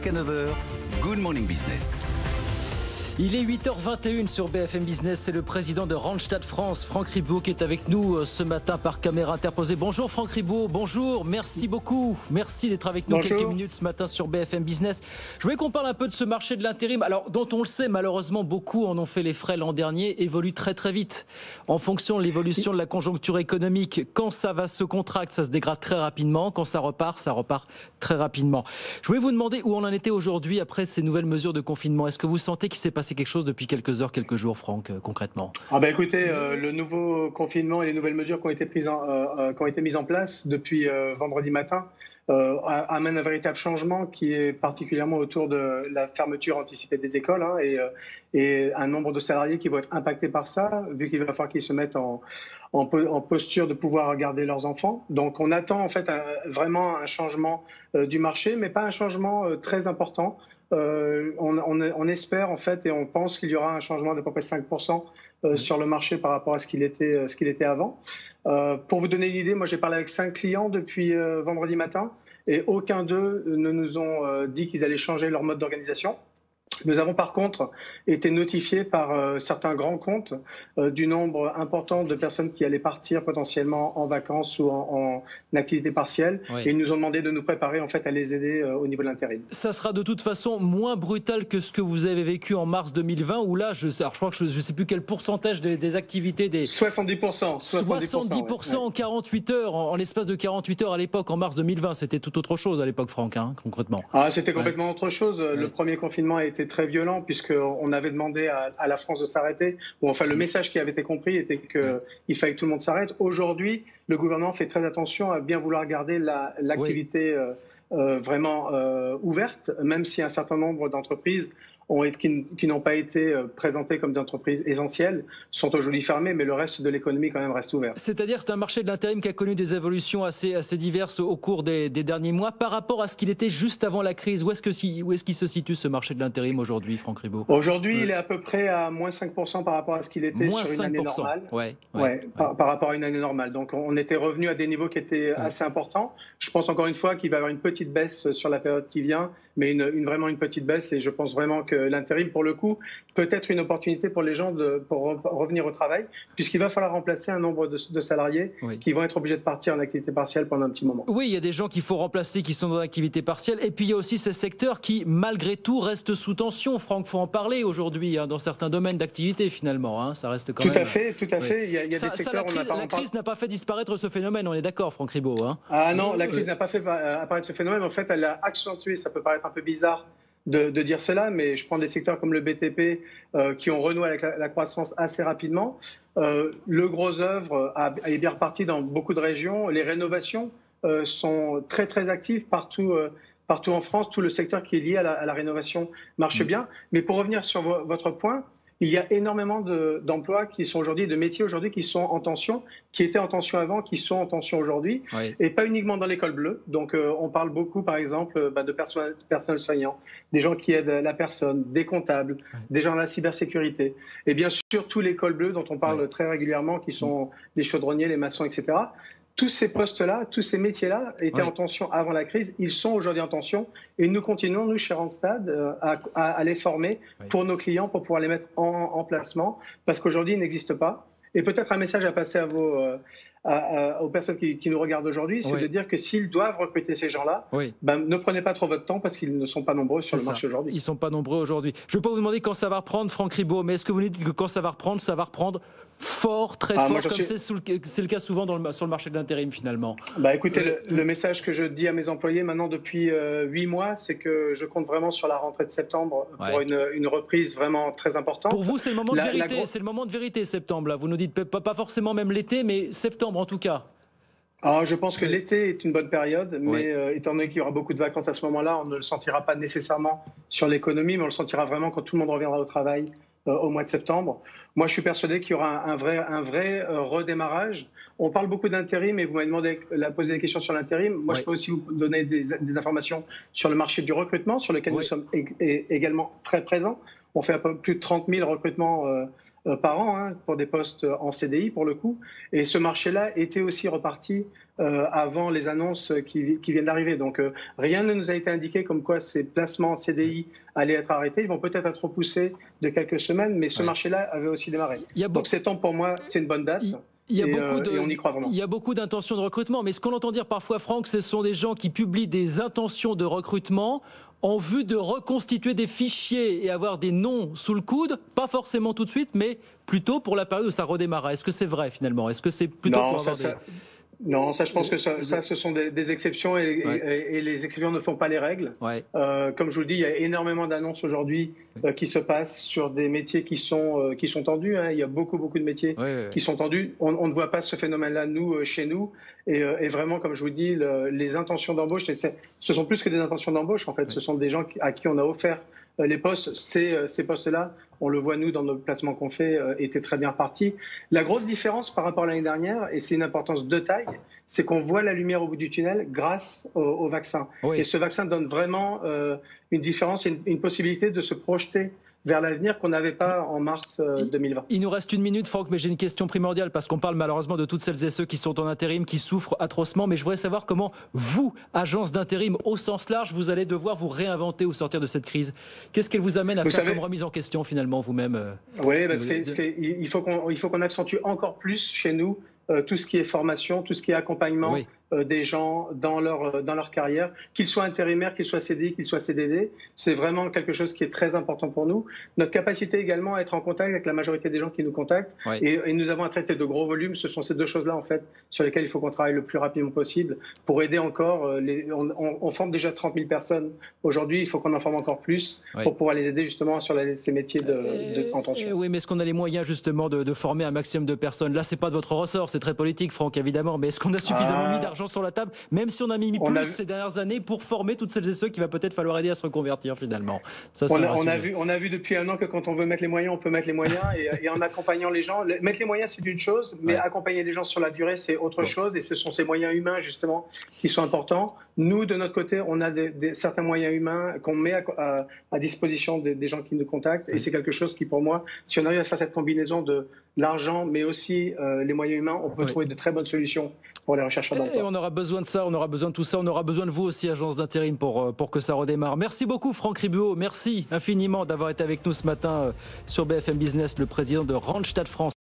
jusqu'à 9 h, Good Morning Business. Il est 8h21 sur BFM Business, c'est le président de Randstad France, Franck Ribault, qui est avec nous ce matin par caméra interposée. Bonjour Franck Ribault, bonjour, merci beaucoup. Merci d'être avec nous quelques minutes ce matin sur BFM Business. Je voulais qu'on parle un peu de ce marché de l'intérim, alors dont on le sait, malheureusement beaucoup en ont fait les frais l'an dernier, évolue très très vite. En fonction de l'évolution de la conjoncture économique, quand ça va se contracter, ça se dégrade très rapidement, quand ça repart très rapidement. Je voulais vous demander où on en était aujourd'hui après ces nouvelles mesures de confinement. Est-ce que vous sentez qu'il s'est passé quelque chose depuis quelques heures, quelques jours, Franck, concrètement? Écoutez, le nouveau confinement et les nouvelles mesures qui ont été mises en place depuis vendredi matin amènent un véritable changement qui est particulièrement autour de la fermeture anticipée des écoles et un nombre de salariés qui vont être impactés par ça, vu qu'il va falloir qu'ils se mettent en posture de pouvoir garder leurs enfants. Donc on attend en fait vraiment un changement du marché, mais pas un changement très important. On espère en fait et on pense qu'il y aura un changement d'à peu près 5% sur le marché par rapport à ce qu'il était avant. Pour vous donner une idée, moi j'ai parlé avec 5 clients depuis vendredi matin et aucun d'eux ne nous ont dit qu'ils allaient changer leur mode d'organisation. Nous avons par contre été notifiés par certains grands comptes du nombre important de personnes qui allaient partir potentiellement en vacances ou en activité partielle. Oui. Et ils nous ont demandé de nous préparer en fait à les aider au niveau de l'intérim. Ça sera de toute façon moins brutal que ce que vous avez vécu en mars 2020 où là, je crois que je ne sais plus quel pourcentage des activités des... 70%. 70% en 48 heures, en l'espace de 48 heures à l'époque, en mars 2020. C'était tout autre chose à l'époque, Franck, concrètement. C'était complètement autre chose. Le premier confinement a été très violent puisqu'on avait demandé à la France de s'arrêter. Le message qui avait été compris était qu'il fallait que tout le monde s'arrête. Aujourd'hui, le gouvernement fait très attention à bien vouloir garder l'activité vraiment ouverte, même si un certain nombre d'entreprises qui n'ont pas été présentées comme des entreprises essentielles sont aujourd'hui fermées, mais le reste de l'économie quand même reste ouvert. C'est-à-dire que c'est un marché de l'intérim qui a connu des évolutions assez diverses au cours des derniers mois par rapport à ce qu'il était juste avant la crise. Où est-ce qu'il se situe ce marché de l'intérim aujourd'hui, Franck Ribault? Aujourd'hui, il est à peu près à moins 5% par rapport à ce qu'il était sur une année normale. Par rapport à une année normale. Donc on était revenu à des niveaux qui étaient assez importants. Je pense encore une fois qu'il va y avoir une petite baisse sur la période qui vient, mais vraiment une petite baisse, et je pense vraiment que l'intérim, pour le coup, peut être une opportunité pour les gens pour revenir au travail, puisqu'il va falloir remplacer un nombre de salariés qui vont être obligés de partir en activité partielle pendant un petit moment. Oui, il y a des gens qu'il faut remplacer qui sont dans l'activité partielle, et puis il y a aussi ces secteurs qui, malgré tout, restent sous tension. Franck, il faut en parler aujourd'hui, dans certains domaines d'activité, finalement. Ça reste quand même... Tout à fait. Il y a des secteurs... La crise n'a pas fait disparaître ce phénomène, on est d'accord, Franck Ribault. Ah non, la crise n'a pas fait apparaître ce phénomène. En fait, elle l'a accentué. Ça peut paraître un peu bizarre de dire cela, mais je prends des secteurs comme le BTP qui ont renoué avec la croissance assez rapidement. Le gros œuvre est bien reparti dans beaucoup de régions. Les rénovations sont très très actives partout en France. Tout le secteur qui est lié à la rénovation marche bien. Mais pour revenir sur votre point, il y a énormément d'emplois qui sont aujourd'hui, de métiers aujourd'hui qui sont en tension, qui étaient en tension avant, qui sont en tension aujourd'hui, et pas uniquement dans l'école bleue. Donc on parle beaucoup par exemple de personnel soignant, des gens qui aident la personne, des comptables, des gens de la cybersécurité, et bien sûr tous les cols bleus dont on parle très régulièrement, qui sont les chaudronniers, les maçons, etc. Tous ces postes-là, tous ces métiers-là étaient en tension avant la crise. Ils sont aujourd'hui en tension. Et nous continuons, nous, chez Randstad, à les former pour nos clients, pour pouvoir les mettre en placement. Parce qu'aujourd'hui, ils n'existent pas. Et peut-être un message à passer aux personnes qui nous regardent aujourd'hui, c'est de dire que s'ils doivent recruter ces gens-là, ne prenez pas trop votre temps parce qu'ils ne sont pas nombreux sur le marché aujourd'hui. Ils ne sont pas nombreux aujourd'hui. Je ne vais pas vous demander quand ça va reprendre, Franck Ribault, mais est-ce que vous nous dites que quand ça va reprendre fort, très fort, comme c'est le cas souvent sur le marché de l'intérim finalement? Écoutez, le message que je dis à mes employés maintenant depuis 8 mois, c'est que je compte vraiment sur la rentrée de septembre pour une reprise vraiment très importante. Pour vous, c'est le moment de vérité, c'est le moment de vérité, septembre. Là. Vous nous dites pas forcément même l'été, mais septembre en tout cas. Je pense que l'été est une bonne période, mais étant donné qu'il y aura beaucoup de vacances à ce moment-là, on ne le sentira pas nécessairement sur l'économie, mais on le sentira vraiment quand tout le monde reviendra au travail au mois de septembre. Moi, je suis persuadé qu'il y aura un vrai redémarrage. On parle beaucoup d'intérim, et vous m'avez posé des questions sur l'intérim. Moi, je peux aussi vous donner des informations sur le marché du recrutement, sur lequel nous sommes également très présents. On fait un peu plus de 30 000 recrutements par an pour des postes en CDI pour le coup. Et ce marché-là était aussi reparti avant les annonces qui viennent d'arriver. Donc rien ne nous a été indiqué comme quoi ces placements en CDI allaient être arrêtés. Ils vont peut-être être repoussés de quelques semaines, mais ce marché-là avait aussi démarré. Donc c'est temps pour moi, c'est une bonne date. Et on y croit vraiment. Il y a beaucoup d'intentions de recrutement, mais ce qu'on entend dire parfois, Franck, ce sont des gens qui publient des intentions de recrutement en vue de reconstituer des fichiers et avoir des noms sous le coude, pas forcément tout de suite, mais plutôt pour la période où ça redémarra. Est-ce que c'est vrai finalement? Est-ce que c'est plutôt pour avoir Non, ça, je pense que ça ce sont des exceptions et les exceptions ne font pas les règles. Comme je vous le dis, il y a énormément d'annonces aujourd'hui qui se passent sur des métiers qui sont tendus. Il y a beaucoup de métiers qui sont tendus. On ne voit pas ce phénomène-là, nous, chez nous. Et vraiment, comme je vous dis, les intentions d'embauche, ce sont plus que des intentions d'embauche, en fait. Ce sont des gens à qui on a offert les postes. Ces postes-là, on le voit nous dans nos placements qu'on fait, étaient très bien repartis. La grosse différence par rapport à l'année dernière, et c'est une importance de taille, c'est qu'on voit la lumière au bout du tunnel grâce au vaccin. Et ce vaccin donne vraiment une différence, une possibilité de se projeter vers l'avenir qu'on n'avait pas en mars 2020. Il nous reste 1 minute, Franck, mais j'ai une question primordiale parce qu'on parle malheureusement de toutes celles et ceux qui sont en intérim, qui souffrent atrocement. Mais je voudrais savoir comment vous, agence d'intérim au sens large, vous allez devoir vous réinventer au sortir de cette crise. Qu'est-ce qu'elle vous amène à faire comme remise en question finalement vous-même? Oui, parce qu'il faut qu'on accentue encore plus chez nous tout ce qui est formation, tout ce qui est accompagnement des gens dans leur carrière, qu'ils soient intérimaires, qu'ils soient CDI, qu'ils soient CDD. C'est vraiment quelque chose qui est très important pour nous. Notre capacité également à être en contact avec la majorité des gens qui nous contactent. Et nous avons à traiter de gros volumes. Ce sont ces deux choses-là, en fait, sur lesquelles il faut qu'on travaille le plus rapidement possible pour aider encore. On forme déjà 30 000 personnes aujourd'hui. Il faut qu'on en forme encore plus pour pouvoir les aider justement sur ces métiers en tension. Oui, mais est-ce qu'on a les moyens justement de former un maximum de personnes? Là, c'est pas de votre ressort, c'est très politique, Franck, évidemment. Mais est-ce qu'on a suffisamment mis d'argent sur la table, même si on a mis plus ces dernières années pour former toutes celles et ceux qu'il va peut-être falloir aider à se reconvertir finalement? Ça, on a vu depuis un an que quand on veut mettre les moyens, on peut mettre les moyens et en accompagnant les gens. Mettre les moyens, c'est une chose, mais accompagner les gens sur la durée, c'est autre chose. Et ce sont ces moyens humains justement qui sont importants. Nous, de notre côté, on a certains moyens humains qu'on met à disposition des gens qui nous contactent. Et c'est quelque chose qui, pour moi, si on arrive à faire cette combinaison de l'argent, mais aussi les moyens humains, on peut trouver de très bonnes solutions pour les rechercheurs d'emploi. Et on aura besoin de ça, on aura besoin de tout ça, on aura besoin de vous aussi, agence d'intérim, pour que ça redémarre. Merci beaucoup, Franck Ribuot. Merci infiniment d'avoir été avec nous ce matin sur BFM Business, le président de Randstad France.